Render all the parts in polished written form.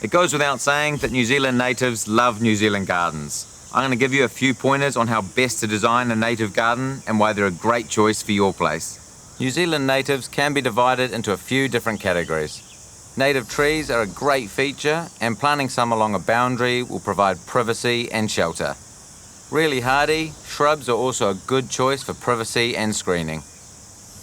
It goes without saying that New Zealand natives love New Zealand gardens. I'm going to give you a few pointers on how best to design a native garden and why they're a great choice for your place. New Zealand natives can be divided into a few different categories. Native trees are a great feature, and planting some along a boundary will provide privacy and shelter. Really hardy, shrubs are also a good choice for privacy and screening.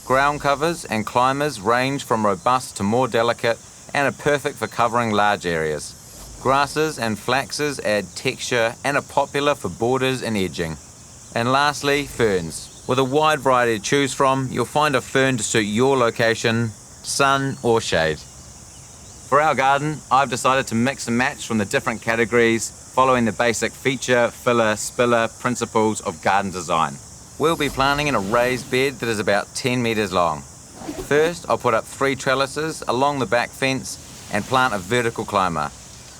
Ground covers and climbers range from robust to more delicate and are perfect for covering large areas. Grasses and flaxes add texture and are popular for borders and edging. And lastly, ferns. With a wide variety to choose from, you'll find a fern to suit your location, sun or shade. For our garden, I've decided to mix and match from the different categories, following the basic feature, filler, spiller principles of garden design. We'll be planting in a raised bed that is about 10 metres long. First, I'll put up 3 trellises along the back fence and plant a vertical climber.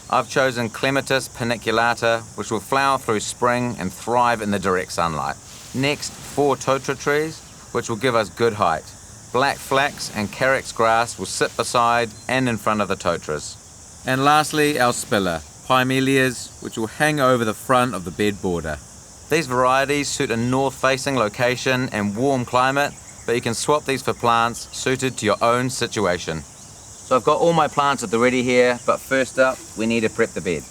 I've chosen Clematis paniculata, which will flower through spring and thrive in the direct sunlight. Next, 4 totara trees, which will give us good height. Black flax and carex grass will sit beside and in front of the totaras. And lastly, our spiller, Pimellias, which will hang over the front of the bed border. These varieties suit a north-facing location and warm climate, but you can swap these for plants suited to your own situation. So I've got all my plants at the ready here, but first up, we need to prep the bed.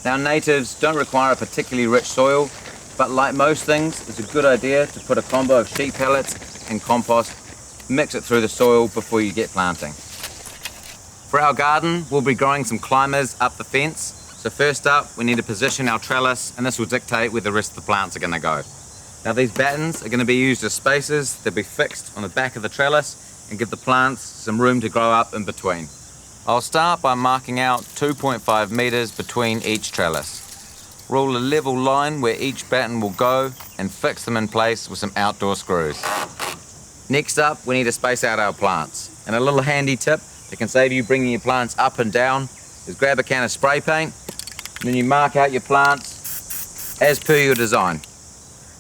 Now, natives don't require a particularly rich soil, but like most things, it's a good idea to put a combo of sheep pellets and compost, mix it through the soil before you get planting. For our garden, we'll be growing some climbers up the fence. So first up, we need to position our trellis, and this will dictate where the rest of the plants are going to go. Now, these battens are going to be used as spacers. They'll be fixed on the back of the trellis and give the plants some room to grow up in between. I'll start by marking out 2.5 metres between each trellis. Rule a level line where each batten will go and fix them in place with some outdoor screws. Next up, we need to space out our plants. And a little handy tip that can save you bringing your plants up and down is grab a can of spray paint, and then you mark out your plants as per your design.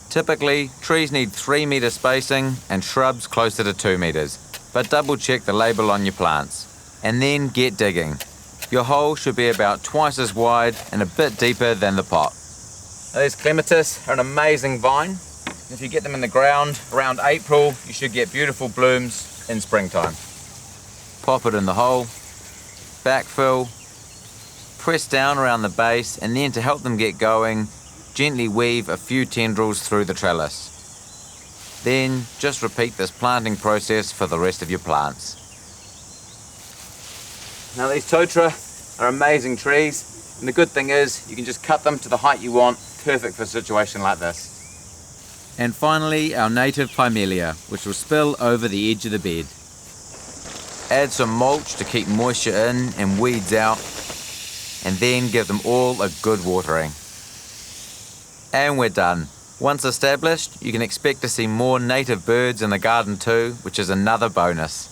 Typically, trees need 3 metre spacing and shrubs closer to 2 metres, but double check the label on your plants. And then get digging. Your hole should be about twice as wide and a bit deeper than the pot. Now, these clematis are an amazing vine. If you get them in the ground around April, you should get beautiful blooms in springtime. Pop it in the hole, backfill, press down around the base, and then to help them get going, gently weave a few tendrils through the trellis. Then just repeat this planting process for the rest of your plants. Now, these totara are amazing trees, and the good thing is you can just cut them to the height you want, perfect for a situation like this. And finally, our native Pimellia, which will spill over the edge of the bed. Add some mulch to keep moisture in and weeds out, and then give them all a good watering. And we're done. Once established, you can expect to see more native birds in the garden too, which is another bonus.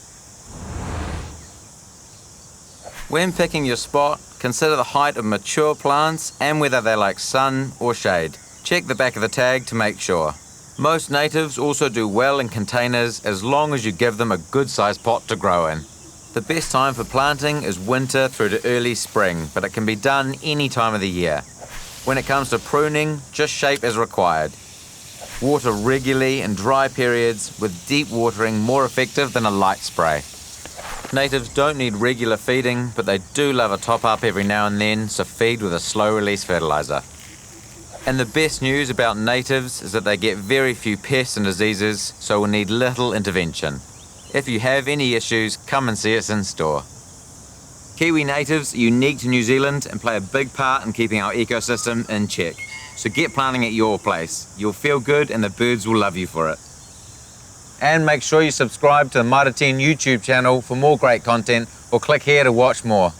When picking your spot, consider the height of mature plants and whether they like sun or shade. Check the back of the tag to make sure. Most natives also do well in containers as long as you give them a good sized pot to grow in. The best time for planting is winter through to early spring, but it can be done any time of the year. When it comes to pruning, just shape as required. Water regularly in dry periods, with deep watering more effective than a light spray. Natives don't need regular feeding, but they do love a top up every now and then, so feed with a slow release fertilizer. And the best news about natives is that they get very few pests and diseases, so will need little intervention. If you have any issues, come and see us in store. Kiwi natives are unique to New Zealand and play a big part in keeping our ecosystem in check. So get planting at your place. You'll feel good and the birds will love you for it. And make sure you subscribe to the Mitre YouTube channel for more great content, or click here to watch more.